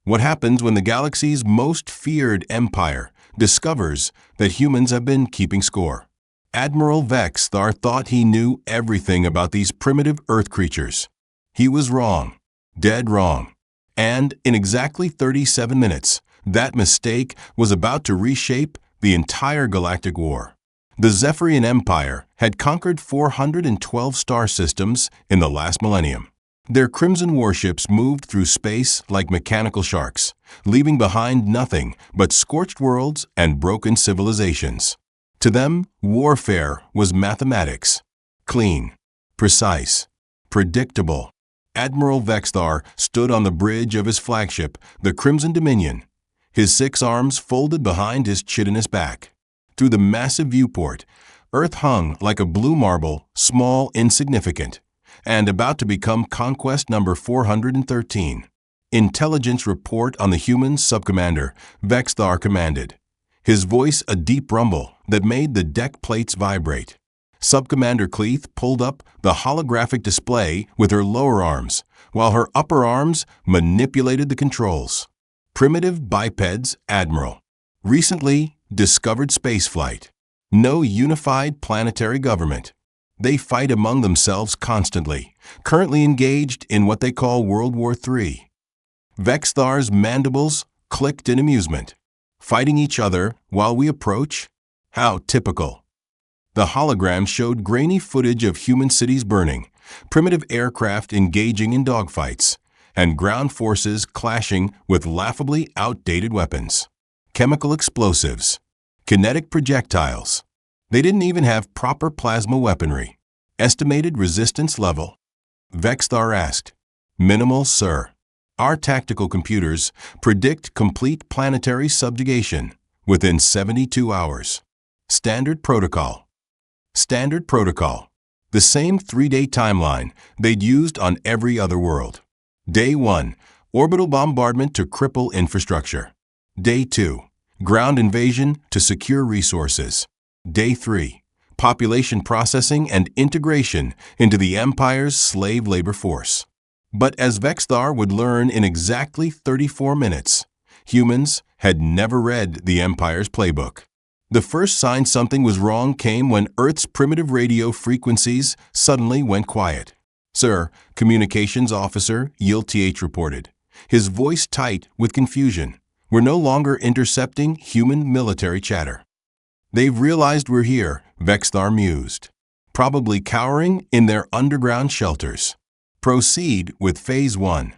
What happens when the galaxy's most feared empire discovers that humans have been keeping score? Admiral Vexthar thought he knew everything about these primitive Earth creatures. He was wrong. Dead wrong. And in exactly 37 minutes, that mistake was about to reshape the entire galactic war. The Zephyrian Empire had conquered 412 star systems in the last millennium. Their crimson warships moved through space like mechanical sharks, leaving behind nothing but scorched worlds and broken civilizations. To them, warfare was mathematics. Clean, precise, predictable. Admiral Vexthar stood on the bridge of his flagship, the Crimson Dominion, his 6 arms folded behind his chitinous back. Through the massive viewport, Earth hung like a blue marble, small, insignificant, and about to become conquest number 413. Intelligence report on the human subcommander, Vexthar commanded, his voice a deep rumble that made the deck plates vibrate. Subcommander Cleith pulled up the holographic display with her lower arms, while her upper arms manipulated the controls. Primitive bipeds, Admiral. Recently discovered spaceflight. No unified planetary government. They fight among themselves constantly, currently engaged in what they call World War III. Vexthar's mandibles clicked in amusement. Fighting each other while we approach? How typical. The hologram showed grainy footage of human cities burning, primitive aircraft engaging in dogfights, and ground forces clashing with laughably outdated weapons. Chemical explosives, kinetic projectiles. They didn't even have proper plasma weaponry. Estimated resistance level? Vexthar asked. Minimal, sir. Our tactical computers predict complete planetary subjugation within 72 hours. Standard protocol. Standard protocol. The same 3-day timeline they'd used on every other world. Day 1, orbital bombardment to cripple infrastructure. Day 2, ground invasion to secure resources. Day 3, population processing and integration into the Empire's slave labor force. But as Vexthar would learn in exactly 34 minutes, humans had never read the Empire's playbook. The first sign something was wrong came when Earth's primitive radio frequencies suddenly went quiet. Sir, Communications Officer Yield-TH reported, his voice tight with confusion. We're no longer intercepting human military chatter. They've realized we're here, Vexthar mused, probably cowering in their underground shelters. Proceed with Phase 1.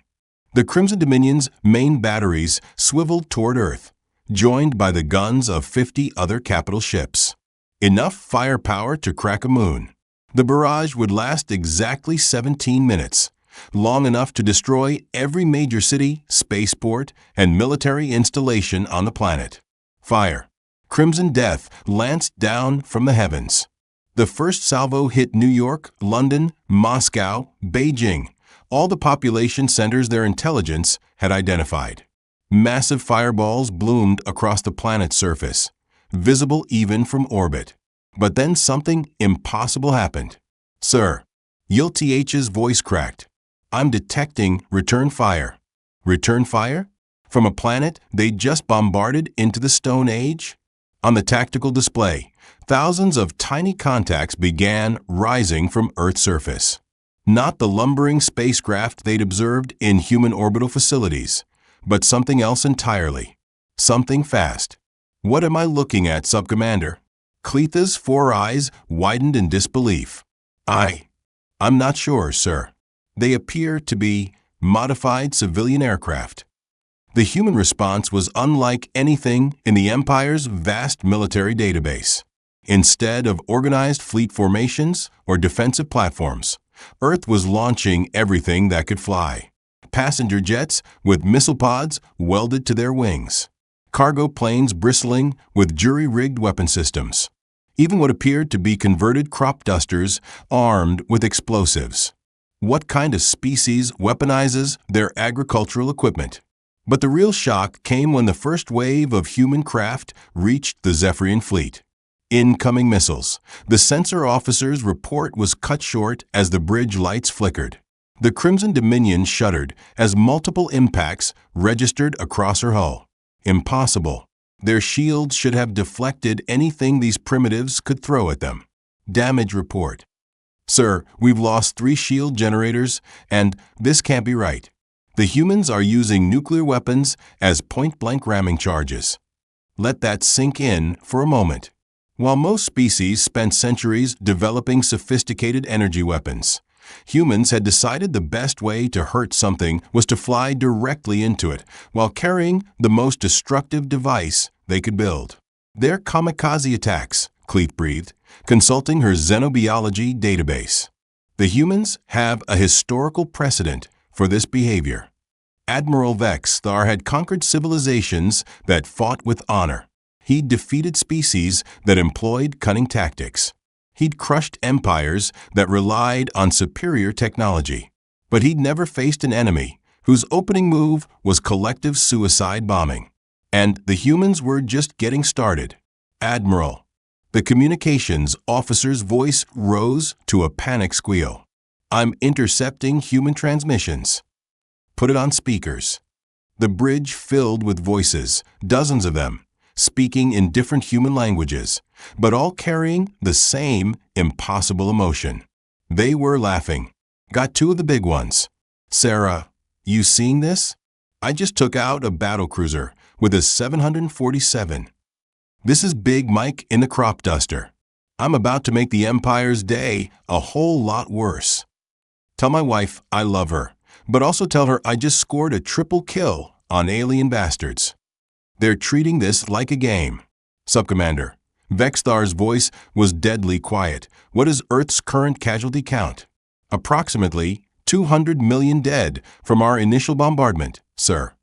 The Crimson Dominion's main batteries swiveled toward Earth, joined by the guns of 50 other capital ships. Enough firepower to crack a moon. The barrage would last exactly 17 minutes, long enough to destroy every major city, spaceport, and military installation on the planet. Fire. Crimson death lanced down from the heavens. The first salvo hit New York, London, Moscow, Beijing, all the population centers their intelligence had identified. Massive fireballs bloomed across the planet's surface, visible even from orbit. But then something impossible happened. Sir, Yield-TH's voice cracked. I'm detecting return fire. Return fire? From a planet they'd just bombarded into the Stone Age? On the tactical display, thousands of tiny contacts began rising from Earth's surface. Not the lumbering spacecraft they'd observed in human orbital facilities, but something else entirely. Something fast. What am I looking at, Subcommander? Cleitha's 4 eyes widened in disbelief. I'm not sure, sir. They appear to be modified civilian aircraft. The human response was unlike anything in the Empire's vast military database. Instead of organized fleet formations or defensive platforms, Earth was launching everything that could fly. Passenger jets with missile pods welded to their wings. Cargo planes bristling with jury-rigged weapon systems. Even what appeared to be converted crop dusters armed with explosives. What kind of species weaponizes their agricultural equipment? But the real shock came when the first wave of human craft reached the Zephyrian fleet. Incoming missiles. The sensor officer's report was cut short as the bridge lights flickered. The Crimson Dominion shuddered as multiple impacts registered across her hull. Impossible. Their shields should have deflected anything these primitives could throw at them. Damage report. Sir, we've lost 3 shield generators, and this can't be right. The humans are using nuclear weapons as point-blank ramming charges. Let that sink in for a moment. While most species spent centuries developing sophisticated energy weapons, humans had decided the best way to hurt something was to fly directly into it while carrying the most destructive device they could build. They're kamikaze attacks, Cleith breathed, consulting her xenobiology database. The humans have a historical precedent for this behavior. Admiral Vex Thar had conquered civilizations that fought with honor. He'd defeated species that employed cunning tactics. He'd crushed empires that relied on superior technology. But he'd never faced an enemy whose opening move was collective suicide bombing. And the humans were just getting started. Admiral. The communications officer's voice rose to a panic squeal. I'm intercepting human transmissions. Put it on speakers. The bridge filled with voices, dozens of them, speaking in different human languages, but all carrying the same impossible emotion. They were laughing. Got 2 of the big ones. Sarah, you seeing this? I just took out a battlecruiser with a 747. This is Big Mike in the crop duster. I'm about to make the Empire's day a whole lot worse. Tell my wife I love her, but also tell her I just scored a triple kill on alien bastards. They're treating this like a game. Subcommander, Vex Thar's voice was deadly quiet. What is Earth's current casualty count? Approximately 200 million dead from our initial bombardment, sir.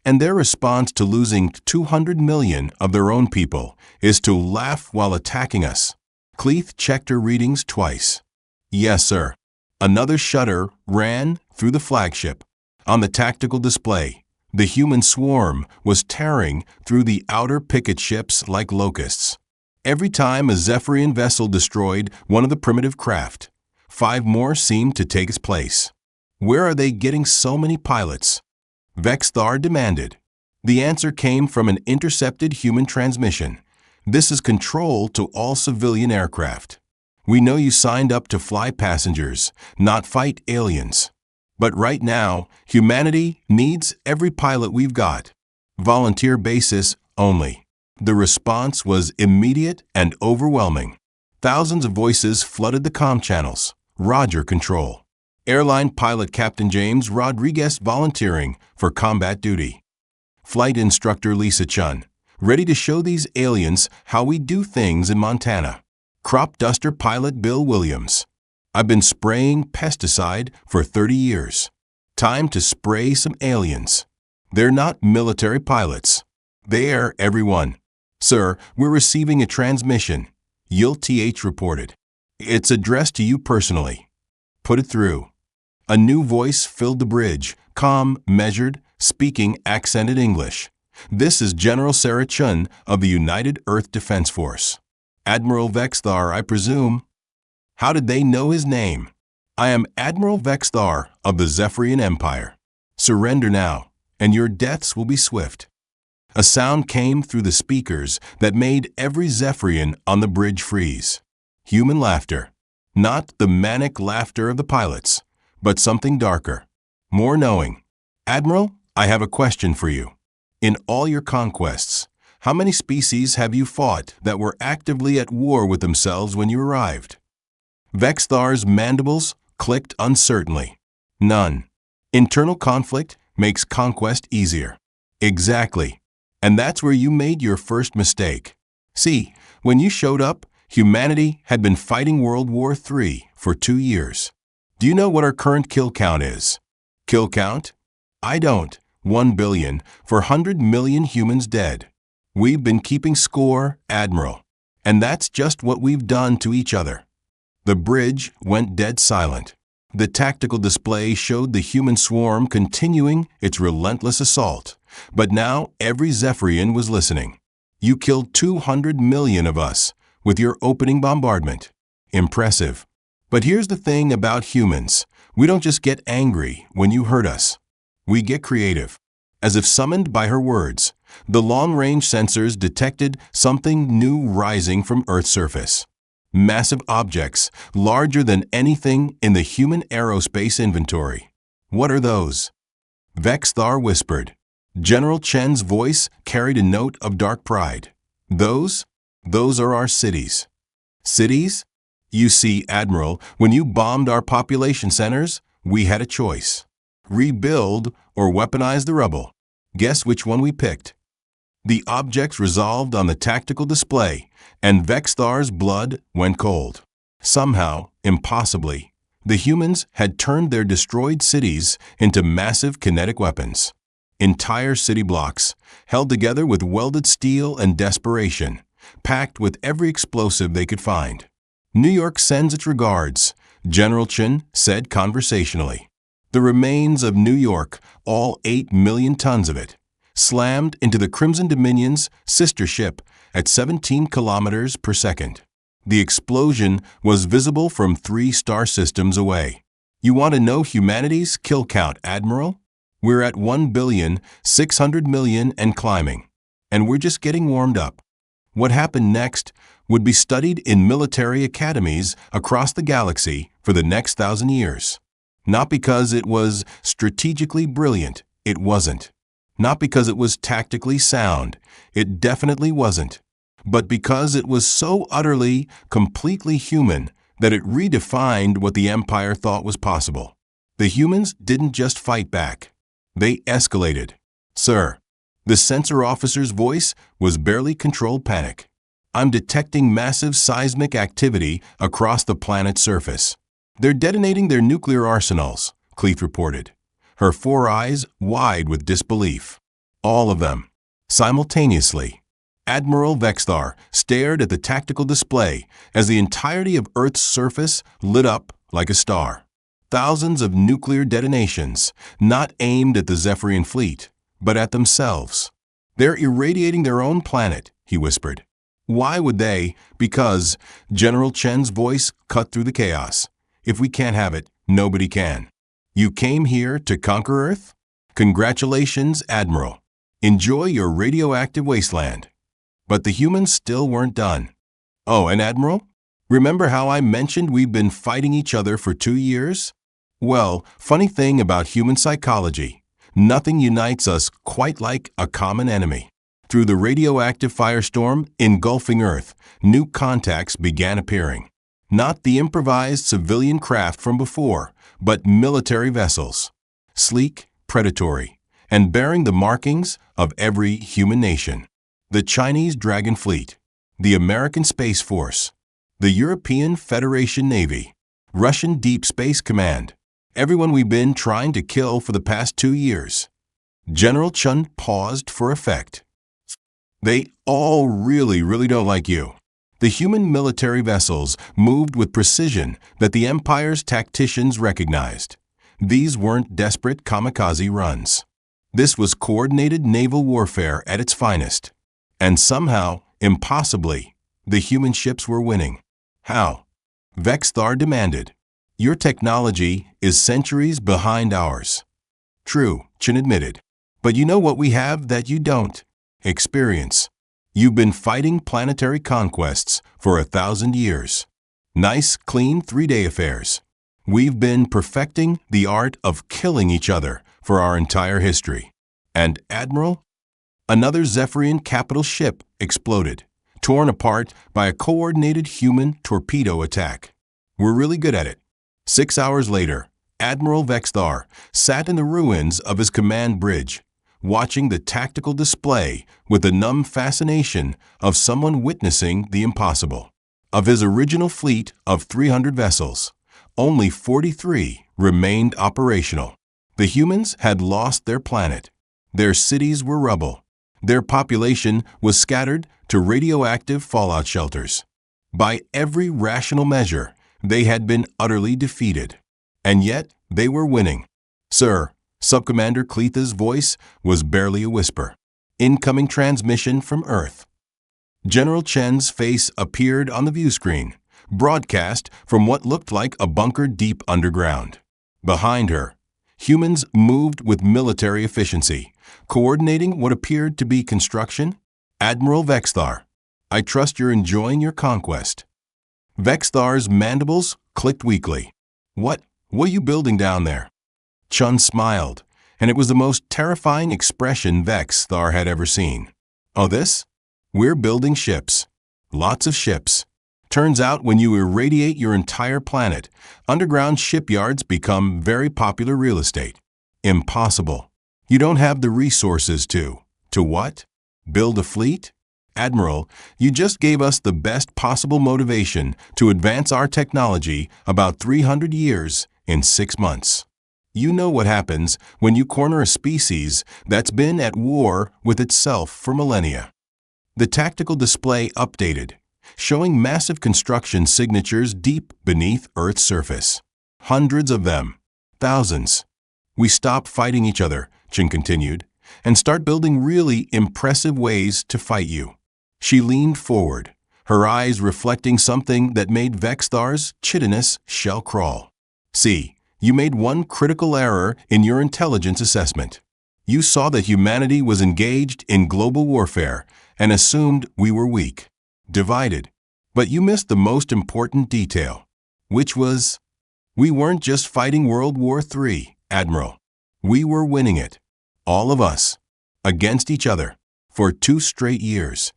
And their response to losing 200 million of their own people is to laugh while attacking us. Cleith checked her readings twice. Yes, sir. Another shudder ran through the flagship. On the tactical display, the human swarm was tearing through the outer picket ships like locusts. Every time a Zephyrian vessel destroyed one of the primitive craft, 5 more seemed to take its place. Where are they getting so many pilots? Vex Thar demanded. The answer came from an intercepted human transmission. This is control to all civilian aircraft. We know you signed up to fly passengers, not fight aliens. But right now, humanity needs every pilot we've got. Volunteer basis only. The response was immediate and overwhelming. Thousands of voices flooded the comm channels. Roger, control. Airline pilot Captain James Rodriguez volunteering for combat duty. Flight instructor Lisa Chun, ready to show these aliens how we do things in Montana. Crop duster pilot Bill Williams. I've been spraying pesticide for 30 years. Time to spray some aliens. They're not military pilots. They're everyone. Sir, we're receiving a transmission. Yul TH reported. It's addressed to you personally. Put it through. A new voice filled the bridge, calm, measured, speaking accented English. This is General Sarah Chun of the United Earth Defense Force. Admiral Vex Thar, I presume. How did they know his name? I am Admiral Vex Thar of the Zephyrian Empire. Surrender now, and your deaths will be swift. A sound came through the speakers that made every Zephyrian on the bridge freeze. Human laughter. Not the manic laughter of the pilots, but something darker, more knowing. Admiral, I have a question for you. In all your conquests, how many species have you fought that were actively at war with themselves when you arrived? Vex Thar's mandibles clicked uncertainly. None. Internal conflict makes conquest easier. Exactly. And that's where you made your first mistake. See, when you showed up, humanity had been fighting World War III for 2 years. Do you know what our current kill count is? Kill count? I don't. 1 billion for 100 million humans dead. We've been keeping score, Admiral. And that's just what we've done to each other. The bridge went dead silent. The tactical display showed the human swarm continuing its relentless assault. But now every Zephyrian was listening. You killed 200 million of us with your opening bombardment. Impressive. But here's the thing about humans. We don't just get angry when you hurt us. We get creative. As if summoned by her words, the long-range sensors detected something new rising from Earth's surface. Massive objects, larger than anything in the human aerospace inventory. What are those? Vexthar whispered. General Chen's voice carried a note of dark pride. Those are our cities. Cities? You see, Admiral, when you bombed our population centers, we had a choice. Rebuild or weaponize the rubble. Guess which one we picked? The objects resolved on the tactical display, and Vexthar's blood went cold. Somehow, impossibly, the humans had turned their destroyed cities into massive kinetic weapons. Entire city blocks, held together with welded steel and desperation, packed with every explosive they could find. New York sends its regards, General Chen said conversationally. The remains of New York, all 8 million tons of it, slammed into the Crimson Dominion's sister ship at 17 kilometers per second. The explosion was visible from 3 star systems away. You want to know humanity's kill count, Admiral? We're at 1,600,000,000 and climbing. And we're just getting warmed up. What happened next would be studied in military academies across the galaxy for the next 1,000 years. Not because it was strategically brilliant, it wasn't. Not because it was tactically sound, it definitely wasn't. But because it was so utterly, completely human that it redefined what the Empire thought was possible. The humans didn't just fight back. They escalated. Sir, the sensor officer's voice was barely controlled panic. I'm detecting massive seismic activity across the planet's surface. They're detonating their nuclear arsenals, Cleeth reported, her 4 eyes wide with disbelief. All of them. Simultaneously. Admiral Vexthar stared at the tactical display as the entirety of Earth's surface lit up like a star. Thousands of nuclear detonations, not aimed at the Zephyrian fleet, but at themselves. They're irradiating their own planet, he whispered. Why would they? Because, General Chen's voice cut through the chaos. If we can't have it, nobody can. You came here to conquer Earth? Congratulations, Admiral. Enjoy your radioactive wasteland. But the humans still weren't done. Oh, and Admiral? Remember how I mentioned we've been fighting each other for 2 years? Well, funny thing about human psychology, nothing unites us quite like a common enemy. Through the radioactive firestorm engulfing Earth, new contacts began appearing. Not the improvised civilian craft from before, but military vessels. Sleek, predatory, and bearing the markings of every human nation. The Chinese Dragon Fleet, the American Space Force, the European Federation Navy, Russian Deep Space Command, everyone we've been trying to kill for the past 2 years. General Chen paused for effect. They all really don't like you. The human military vessels moved with precision that the Empire's tacticians recognized. These weren't desperate kamikaze runs. This was coordinated naval warfare at its finest. And somehow, impossibly, the human ships were winning. How? Vexthar demanded. Your technology is centuries behind ours. True, Chen admitted. But you know what we have that you don't? Experience. You've been fighting planetary conquests for 1,000 years. Nice, clean 3-day affairs. We've been perfecting the art of killing each other for our entire history. And Admiral? Another Zephyrian capital ship exploded, torn apart by a coordinated human torpedo attack. We're really good at it. 6 hours later, Admiral Vexthar sat in the ruins of his command bridge, watching the tactical display with the numb fascination of someone witnessing the impossible. Of his original fleet of 300 vessels, only 43 remained operational. The humans had lost their planet. Their cities were rubble. Their population was scattered to radioactive fallout shelters. By every rational measure, they had been utterly defeated. And yet, they were winning. Sir, Subcommander Cleeth's voice was barely a whisper. Incoming transmission from Earth. General Chen's face appeared on the view screen, broadcast from what looked like a bunker deep underground. Behind her, humans moved with military efficiency, coordinating what appeared to be construction. Admiral Vexthar, I trust you're enjoying your conquest. Vexthar's mandibles clicked weakly. What are you building down there? Chun smiled, and it was the most terrifying expression Vexthar had ever seen. Oh, this? We're building ships. Lots of ships. Turns out when you irradiate your entire planet, underground shipyards become very popular real estate. Impossible. You don't have the resources to what? Build a fleet? Admiral, you just gave us the best possible motivation to advance our technology about 300 years in 6 months. You know what happens when you corner a species that's been at war with itself for millennia. The tactical display updated, showing massive construction signatures deep beneath Earth's surface. Hundreds of them. Thousands. We stop fighting each other, Chin continued, and start building really impressive ways to fight you. She leaned forward, her eyes reflecting something that made Vexthar's chitinous shell crawl. See, you made one critical error in your intelligence assessment. You saw that humanity was engaged in global warfare and assumed we were weak, divided. But you missed the most important detail, which was, we weren't just fighting World War III, Admiral. We were winning it. All of us. Against each other. For 2 straight years.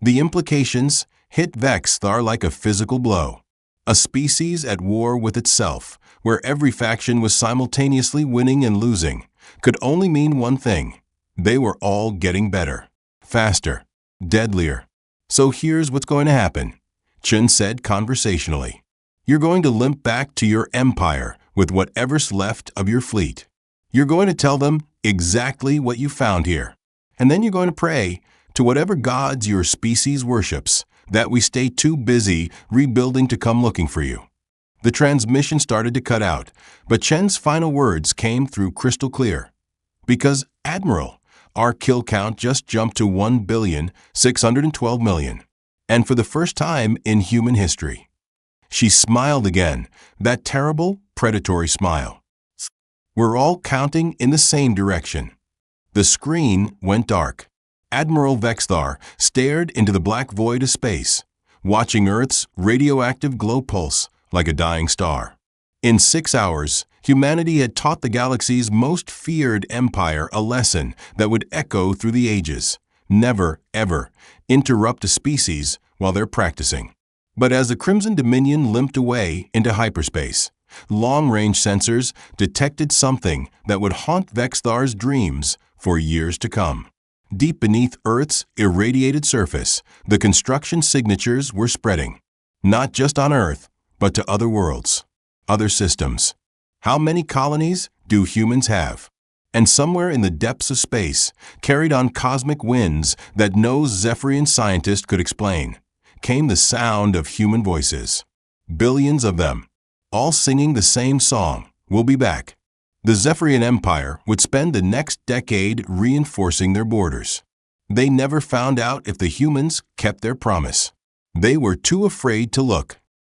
The implications hit Vexthar like a physical blow. A species at war with itself, where every faction was simultaneously winning and losing, could only mean one thing. They were all getting better. Faster. Deadlier. So here's what's going to happen, Chun said conversationally. You're going to limp back to your empire with whatever's left of your fleet. You're going to tell them exactly what you found here. And then you're going to pray to whatever gods your species worships that we stay too busy rebuilding to come looking for you. The transmission started to cut out, but Chen's final words came through crystal clear. Because, Admiral, our kill count just jumped to 1,612,000,000, and for the first time in human history. She smiled again, that terrible, predatory smile. We're all counting in the same direction. The screen went dark. Admiral Vexthar stared into the black void of space, watching Earth's radioactive glow pulse like a dying star. In 6 hours, humanity had taught the galaxy's most feared empire a lesson that would echo through the ages. Never, ever, interrupt a species while they're practicing. But as the Crimson Dominion limped away into hyperspace, long-range sensors detected something that would haunt Vexthar's dreams for years to come. Deep beneath Earth's irradiated surface, the construction signatures were spreading. Not just on Earth, but to other worlds, other systems. How many colonies do humans have? And somewhere in the depths of space, carried on cosmic winds that no Zephyrian scientist could explain, came the sound of human voices. Billions of them, all singing the same song, "We'll be back." The Zephyrian Empire would spend the next decade reinforcing their borders. They never found out if the humans kept their promise. They were too afraid to look.